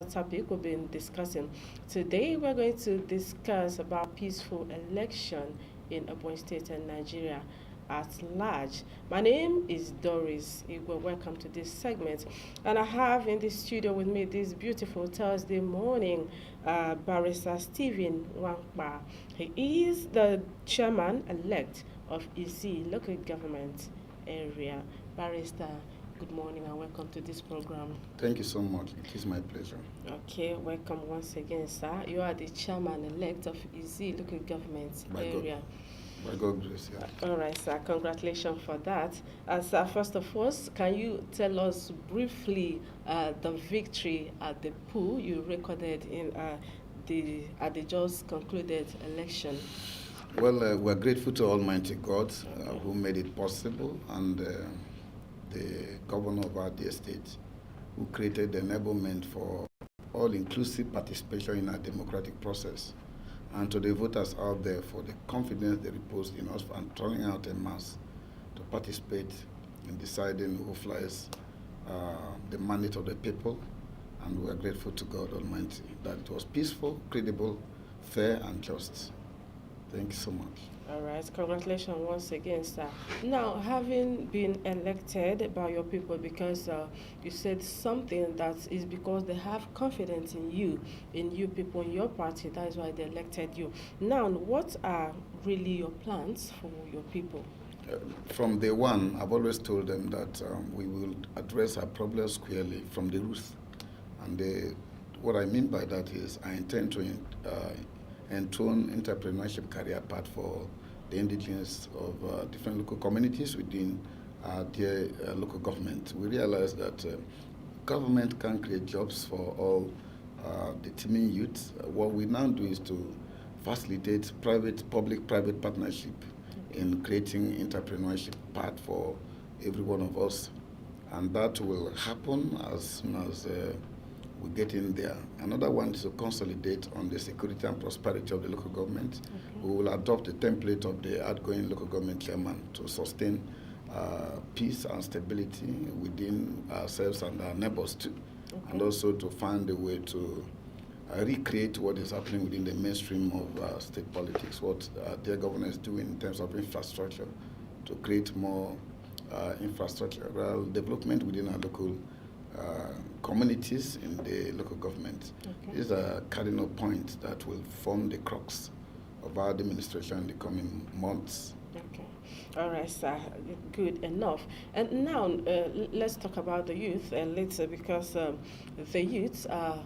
topic we've been discussing. Today we're going to discuss about peaceful election in Ebonyi State and Nigeria at large. My name is Doris Igwe. Welcome to this segment. And I have in the studio with me this beautiful Thursday morning Barrister Stephen Wankpa. He is the chairman-elect of EBBC local government area. Barrister, good morning and welcome to this program. Thank you so much. It is my pleasure. Okay, welcome once again, sir. You are the chairman-elect of EBBC local government area. By God grace, yeah. All right, sir. Congratulations for that. Sir, first of all, can you tell us briefly the victory at the poll you recorded in at the just concluded election? Well, we're grateful to Almighty God who made it possible, and the governor of our dear state who created the enablement for all-inclusive participation in our democratic process, and to the voters out there for the confidence they reposed in us and turning out en masse to participate in deciding who flies the mandate of the people. And we are grateful to God Almighty that it was peaceful, credible, fair, and just. Thank you so much. All right, congratulations once again, sir. Now, having been elected by your people, because you said something that is because they have confidence in you people, in your party, that is why they elected you. Now, what are really your plans for your people? From day one, I've always told them that we will address our problems squarely from the roots. And what I mean by that is I intend to entone entrepreneurship career path for the indigenous of different local communities within their local government. We realize that government can create jobs for all the teeming youth. What we now do is to facilitate public-private partnership in creating entrepreneurship path for every one of us. And that will happen as soon as we get in there. Another one is to consolidate on the security and prosperity of the local government. Okay. We will adopt the template of the outgoing local government chairman to sustain peace and stability within ourselves and our neighbors too. Okay. And also to find a way to recreate what is happening within the mainstream of state politics, what their governors do in terms of infrastructure, to create more infrastructural development within our local communities in the local government. Okay. These are cardinal points that will form the crux of our administration in the coming months. Okay. All right, sir. Good enough. And now let's talk about the youth later, because the youth are.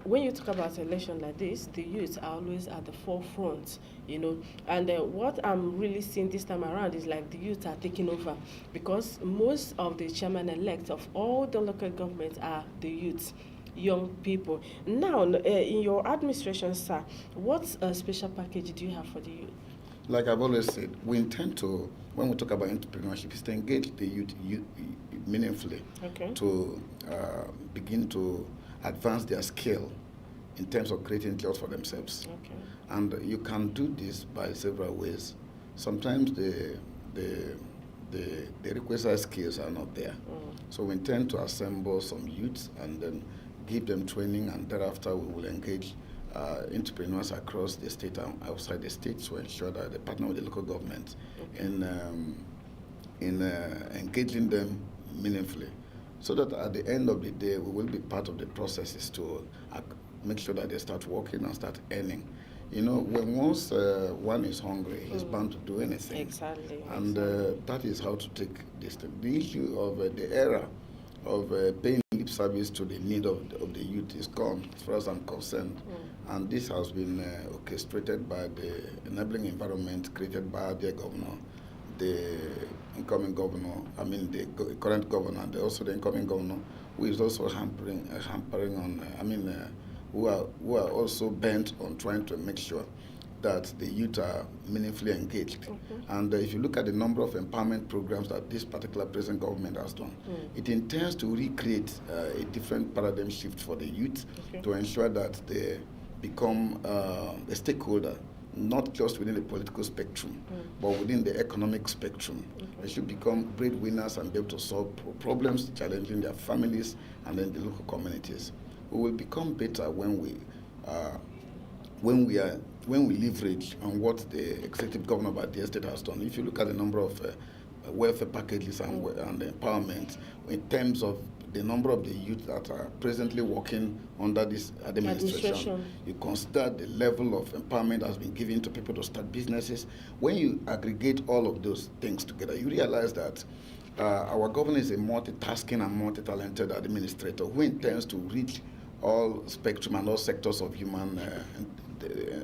When you talk about election like this, the youth are always at the forefront, And what I'm really seeing this time around is like the youth are taking over, because most of the chairman-elect of all the local governments are the youth, young people. Now, in your administration, sir, what special package do you have for the youth? Like I've always said, we intend to, when we talk about entrepreneurship, is to engage the youth meaningfully. Okay. To begin to advance their skill in terms of creating jobs for themselves. Okay. And you can do this by several ways. Sometimes the requisite skills are not there. So we intend to assemble some youths and then give them training, and thereafter we will engage entrepreneurs across the state and outside the state to ensure that they partner with the local government in engaging them meaningfully, so that at the end of the day, we will be part of the processes to make sure that they start working and start earning. When once one is hungry, he's bound to do anything. Exactly. And that is how to take this thing. The issue of the era of paying lip service to the need of the youth is gone, as far as I'm concerned. And this has been orchestrated by the enabling environment created by their governor, the incoming governor, the current governor, and also the incoming governor, who is also hampering on, who are also bent on trying to make sure that the youth are meaningfully engaged. And if you look at the number of empowerment programs that this particular present government has done, it intends to recreate a different paradigm shift for the youth to ensure that they become a stakeholder, not just within the political spectrum, but within the economic spectrum. They should become breadwinners and be able to solve problems challenging their families and then the local communities. we will become better when we leverage on what the executive governor of the state has done. If you look at the number of welfare packages and empowerment in terms of the number of the youth that are presently working under this administration, you consider the level of empowerment that has been given to people to start businesses. When you aggregate all of those things together, you realize that our governor is a multitasking and multi-talented administrator who intends to reach all spectrum and all sectors of human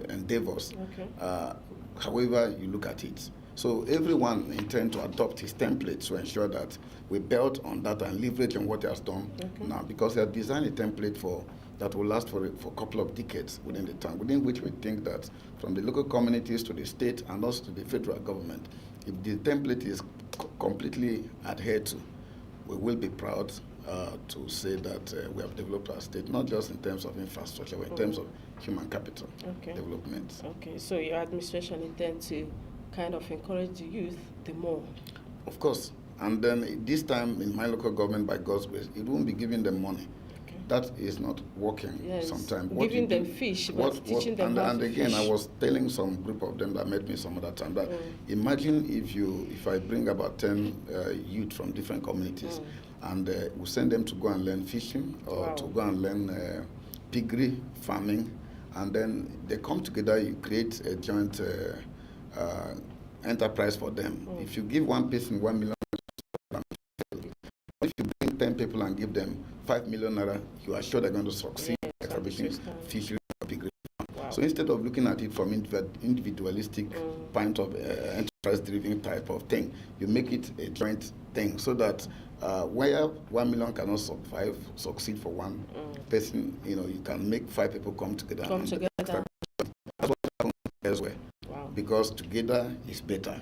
endeavors, however you look at it. So everyone intends to adopt his template to ensure that we build on that and leverage on what he has done now, because he has designed a template that will last for a couple of decades within the time, within which we think that from the local communities to the state and also to the federal government, if the template is completely adhered to, we will be proud to say that we have developed our state, not just in terms of infrastructure, but in terms of human capital development. Okay, so your administration intends to kind of encourage the youth the more? Of course. And then this time in my local government, by God's grace, it won't be giving them money. That is not working sometimes. Giving them fish, but teaching them how to fish. And again, I was telling some group of them that met me some other time that imagine if I bring about 10 youth from different communities and we send them to go and learn fishing or to go and learn piggery, farming, and then they come together, you create a joint enterprise for them. If you give one person 1 million, if you bring 10 people and give them 5 million naira, you are sure they're going to succeed establishing fishery or piggery. So instead of looking at it from individualistic point of enterprise-driven type of thing, you make it a joint thing so that where 1 million cannot succeed for one person, you can make 5 people come together. That's what happens elsewhere. Because together is better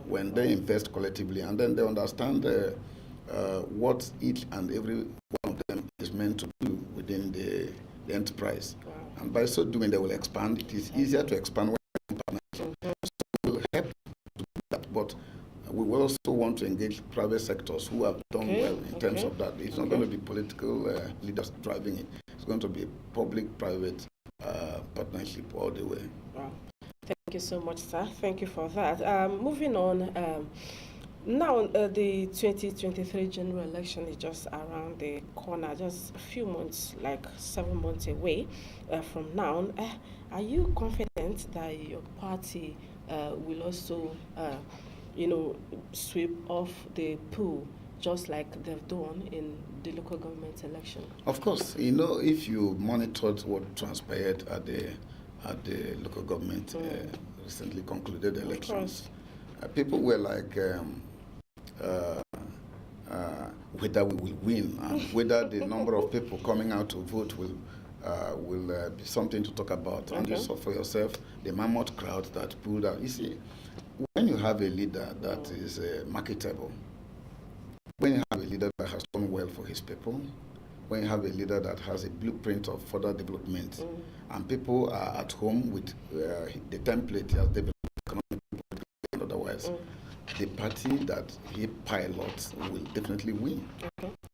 when they invest collectively and then they understand what each and every one of them is meant to do within the enterprise. And by so doing, they will expand. It is easier to expand when partnership. So we will help to do that, but we will also want to engage private sectors who have done well in terms of that. It's not going to be political leaders driving it. It's going to be a public-private partnership all the way. Wow. Thank you so much, sir. Thank you for that. Moving on, now the 2023 general election is just around the corner, just a few months, like 7 months away from now. Are you confident that your party will also, sweep off the pool just like they've done in the local government election? Of course. If you monitored what transpired at the local government recently concluded elections, people were like, whether we will win and whether the number of people coming out to vote will be something to talk about. And you saw for yourself the mammoth crowd that pulled out. You see, when you have a leader that is marketable, when you have a leader that has done well for his people, when you have a leader that has a blueprint of further development, and people are at home with the template he has developed, economically and otherwise, the party that he pilots will definitely win.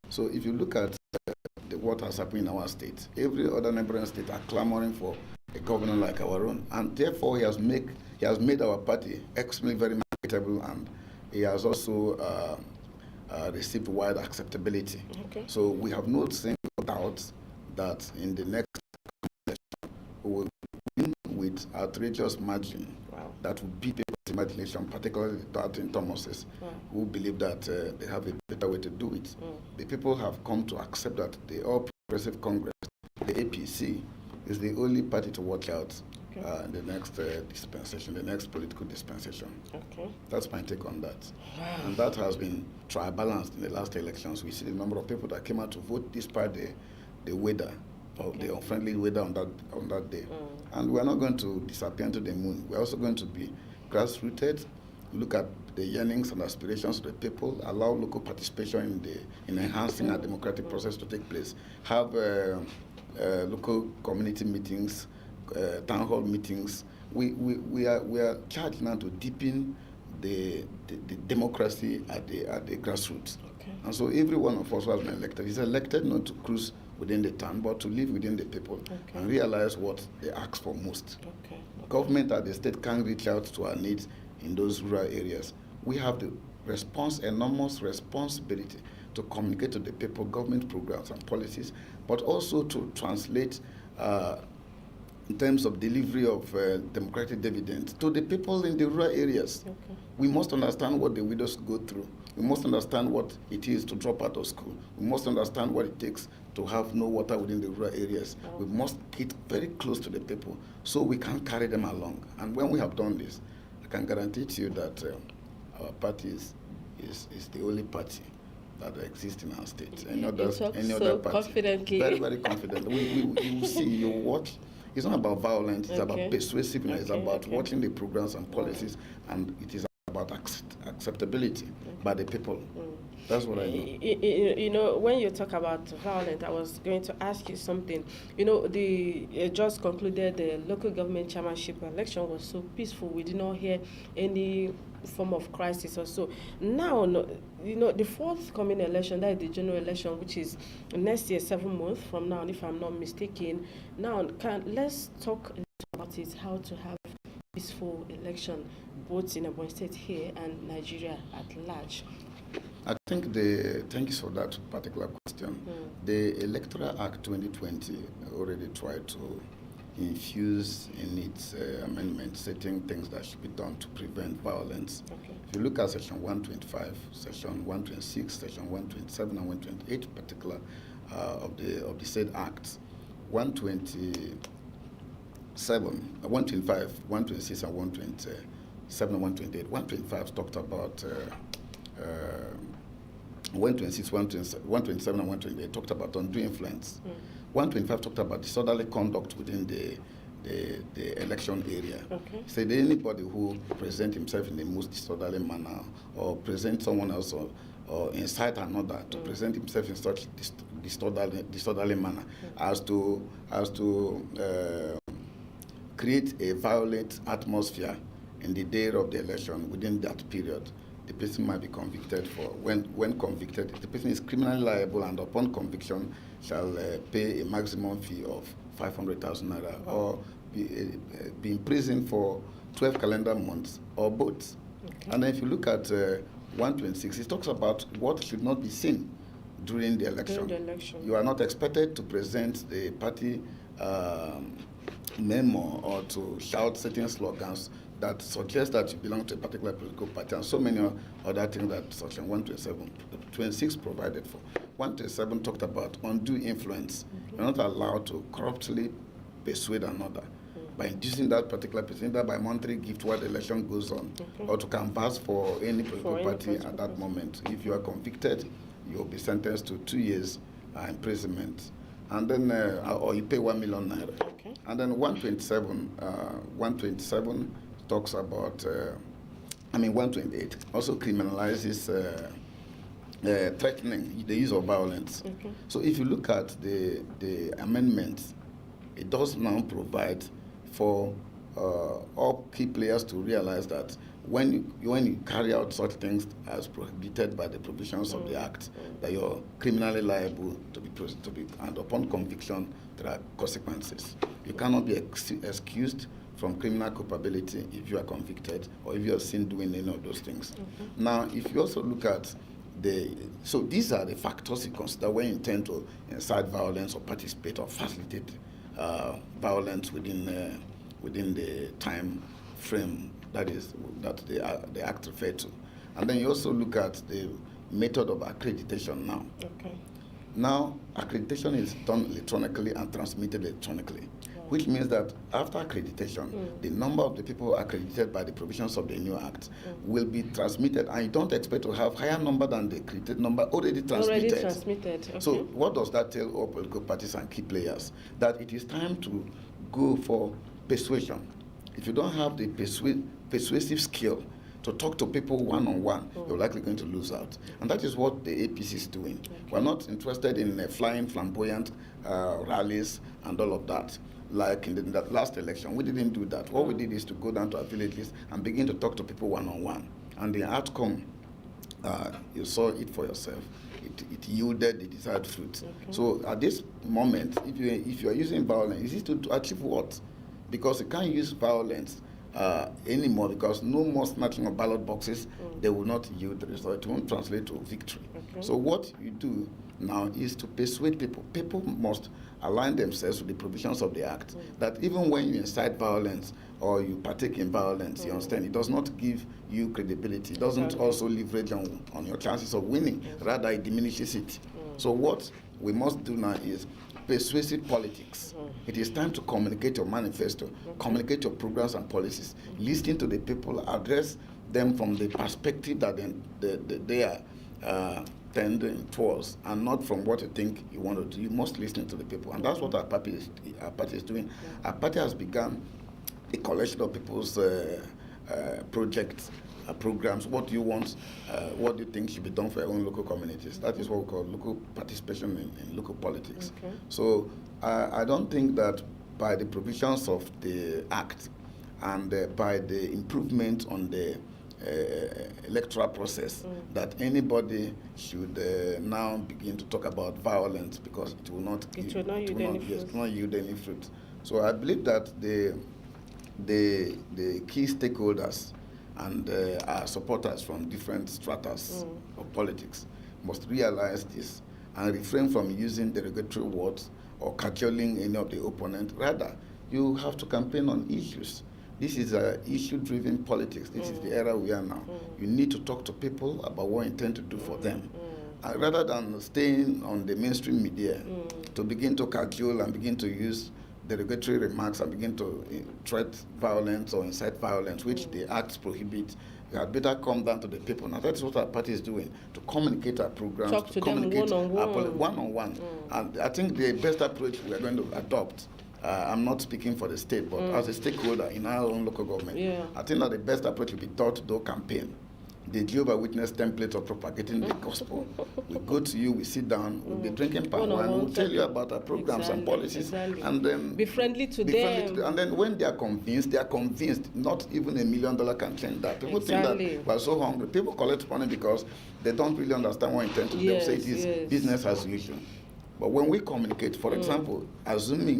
So if you look at what has happened in our state, every other neighboring state are clamoring for a governor like our own, and therefore he has made our party extremely very marketable, and he has also received wide acceptability. So we have no single doubt that in the next election we will win with outrageous margin that will beat people's imagination, particularly that in Thomas's, who believe that they have a better way to do it. The people have come to accept that the All Progressive Congress, the EBBC, is the only party to watch out in the next dispensation, the next political dispensation. That's my take on that. And that has been trial-balanced in the last elections. We see the number of people that came out to vote despite the weather, or the unfriendly weather on that day. And we're not going to disappear into the moon. We're also going to be grassrooted, look at the yearnings and aspirations of the people, allow local participation in enhancing our democratic process to take place, have local community meetings, town hall meetings. We are charged now to deepen the democracy at the grassroots. And so every one of us who has been elected is elected not to cruise within the town, but to live within the people and realize what they ask for most. Government at the state can reach out to our needs in those rural areas. We have the enormous responsibility to communicate to the people government programs and policies, but also to translate in terms of delivery of democratic dividends to the people in the rural areas. We must understand what the widows go through. We must understand what it is to drop out of school. We must understand what it takes to have no water within the rural areas. We must get very close to the people so we can carry them along. And when we have done this, I can guarantee to you that our party is the only party that exists in our state. Any other party, confidently. Very, very confident. You will see, you watch. It's not about violence, it's about persuasiveness, it's about watching the programs and policies, and it is about acceptability by the people. That's what I know. You know, when you talk about violence, I was going to ask you something. You know, the just concluded the local government chairmanship election was so peaceful. We did not hear any form of crisis or so. Now, you know, the forthcoming election, that is the general election, which is next year, 7 months from now, if I'm not mistaken. Now, let's talk about it, how to have peaceful election, both in Ebonyi State here and Nigeria at large. I think thank you for that particular question. The Electoral Act 2020 already tried to infuse in its amendment certain things that should be done to prevent violence. If you look at Section 125, Section 126, Section 127, and 128 particular of the said acts, 127, 125, 126, and 127 and 128. 125 talked about 126, 127, and 128 talked about undue influence. 125 talked about disorderly conduct within the election area. Said anybody who present himself in the most disorderly manner or present someone else or incite another to present himself in such disorderly manner as to create a violent atmosphere in the day of the election within that period, the person might be convicted for. When convicted, the person is criminally liable and upon conviction shall pay a maximum fee of 500,000 naira or be in prison for 12 calendar months or both. And then if you look at 126, it talks about what should not be seen during the election. You are not expected to present the party memo or to shout certain slogans that suggest that you belong to a particular political party, and so many other things that Section 127, 26 provided for. 127 talked about undue influence. You're not allowed to corruptly persuade another by inducing that particular person, either by monetary gift while the election goes on, or to canvass for any political party at that moment. If you are convicted, you'll be sentenced to 2 years imprisonment, and then or you pay 1 million naira. And then 127 talks about, 128 also criminalizes threatening the use of violence. So if you look at the amendments, it does now provide for all key players to realize that when you carry out such things as prohibited by the provisions of the Act, that you're criminally liable to be and upon conviction there are consequences. You cannot be excused from criminal culpability if you are convicted or if you are seen doing any of those things. Now, if you also look at so these are the factors you consider when you intend to incite violence or participate or facilitate violence within the time frame that the Act referred to. And then you also look at the method of accreditation now. Now, accreditation is done electronically and transmitted electronically, which means that after accreditation, the number of the people accredited by the provisions of the new Act will be transmitted, and you don't expect to have higher number than the accredited number already transmitted. So what does that tell all political parties and key players? That it is time to go for persuasion. If you don't have the persuasive skill to talk to people one-on-one, you're likely going to lose out. And that is what the APC is doing. We're not interested in flying flamboyant rallies and all of that. Like in the last election, we didn't do that. What we did is to go down to our villages and begin to talk to people one-on-one. And the outcome, you saw it for yourself. it yielded the desired fruit. Okay. So at this moment, if you are using violence, is it to achieve what? Because you can't use violence anymore, because no more snatching of ballot boxes, they will not yield the result. It won't translate to victory. Okay. So what you do now is to persuade people. People must align themselves with the provisions of the Act, that even when you incite violence or you partake in violence, you understand, it does not give you credibility. It doesn't also leverage on your chances of winning. Rather, it diminishes it. So what we must do now is persuasive politics. It is time to communicate your manifesto, communicate your programs and policies, listen to the people, address them from the perspective that they are tending towards, and not from what you think you want to do. You must listen to the people, and that's what our party is doing. Our party has begun a collection of people's projects, programs. What do you want? What do you think should be done for your own local communities? That is what we call local participation in local politics. Okay. So I don't think that by the provisions of the Act and by the improvement on the electoral process, that anybody should now begin to talk about violence, because it will not yield any fruit. So I believe that the key stakeholders and our supporters from different stratas of politics must realize this and refrain from using derogatory words or cajoling any of the opponent. Rather, you have to campaign on issues. This is issue-driven politics. This is the era we are now. You need to talk to people about what you intend to do for them. Rather than staying on the mainstream media to begin to cajole and begin to use derogatory remarks and begin to threat violence or incite violence, which the acts prohibit. You had better come down to the people. Now that's what our party is doing, to communicate our programs, talk to communicate them one-on-one. And I think the best approach we are going to adopt, I'm not speaking for the state, but as a stakeholder in our own local government, I think that the best approach will be door-to-door campaign. The Jehovah Witness template of propagating the gospel. We go to you, we sit down, we'll be drinking palm wine, we'll tell you about our programs and policies, and then be friendly to them. And then when they are convinced, not even $1 million can change that. People think that we're so hungry. People collect money because they don't really understand what intent to do. They say it is business as usual. But when we communicate, for example, assuming